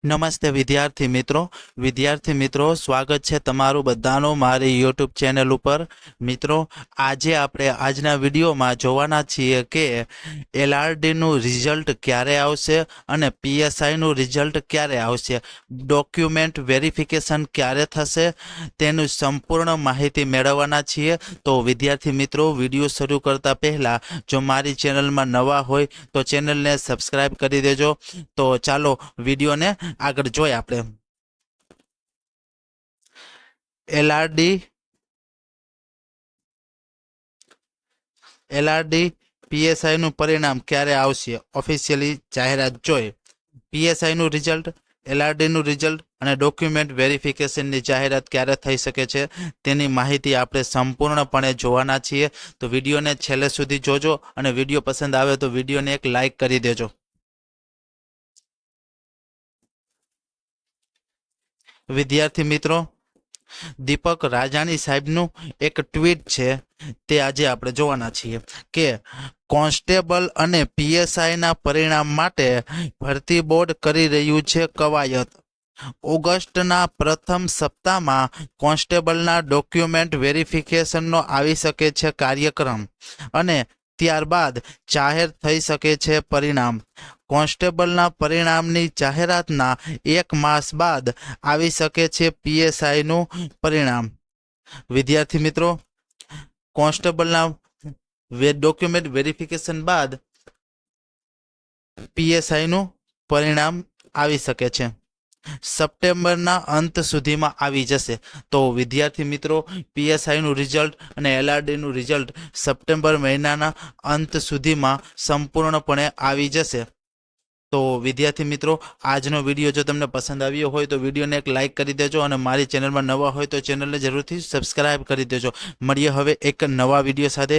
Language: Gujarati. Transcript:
નમસ્તે વિદ્યાર્થી મિત્રો સ્વાગત છે તમારું બધાનું મારી યુટ્યુબ ચેનલ ઉપર। મિત્રો આજે આપણે આજના વિડીયોમાં જોવાના છીએ કે એલઆરડીનું રિઝલ્ટ ક્યારે આવશે અને પીએસઆઈનું રિઝલ્ટ ક્યારે આવશે, ડોક્યુમેન્ટ વેરિફિકેશન ક્યારે થશે તેનું સંપૂર્ણ માહિતી મેળવવાના છીએ। તો વિદ્યાર્થી મિત્રો વિડીયો શરૂ કરતા પહેલાં જો મારી ચેનલમાં નવા હોય તો ચેનલને સબસ્ક્રાઈબ કરી દેજો। તો ચાલો વિડીયોને આગળ જોઈએ આપણે। એલઆરડી પીએસઆઈ નું પરિણામ ક્યારે આવશે, ઓફિશિયલી જાહેરાત જોઈ। પીએસઆઈ નું રિઝલ્ટ, એલઆરડી નું રિઝલ્ટ અને ડોક્યુમેન્ટ વેરિફિકેશનની જાહેરાત ક્યારે થઈ શકે છે તેની માહિતી આપણે સંપૂર્ણપણે જોવાના છીએ। તો વિડીયોને છેલ્લે સુધી જોજો અને વિડીયો પસંદ આવે તો વિડીયોને એક લાઈક કરી દેજો। વિદ્યાર્થી મિત્રો, દીપક રાજાણી સાહેબનું એક ટ્વીટ છે તે આજે આપણે જોવાના છીએ કે કોન્સ્ટેબલ અને પીએસઆઈના પરિણામ માટે ભરતી બોર્ડ કરી રહ્યું છે કવાયત। ઓગસ્ટના પ્રથમ સપ્તાહમાં કોન્સ્ટેબલના ડોક્યુમેન્ટ વેરિફિકેશનનો આવી શકે છે કાર્યક્રમ અને ત્યારબાદ જાહેર થઈ શકે છે પરિણામ। કોન્સ્ટેબલના પરિણામની જાહેરાતના 1 માસ બાદ આવી શકે છે પીએસઆઈનું પરિણામ। વિદ્યાર્થી મિત્રો, કોન્સ્ટેબલના ડોક્યુમેન્ટ વેરિફિકેશન બાદ પીએસઆઈનું પરિણામ આવી શકે છે, સપ્ટેમ્બરના અંત સુધીમાં આવી જશે। તો વિદ્યાર્થી મિત્રો, પીએસઆઈનું રિઝલ્ટ અને એલઆરડીનું રિઝલ્ટ સપ્ટેમ્બર મહિનાના અંત સુધીમાં સંપૂર્ણપણે આવી જશે। તો વિદ્યાર્થી મિત્રો, આજનો વિડીયો જો તમને પસંદ આવ્યો હોય તો વિડીયોને એક લાઇક કરી દેજો અને મારી ચેનલમાં નવા હોય તો ચેનલને જરૂરથી સબસ્ક્રાઈબ કરી દેજો। મળીએ હવે એક નવા વિડીયો સાથે।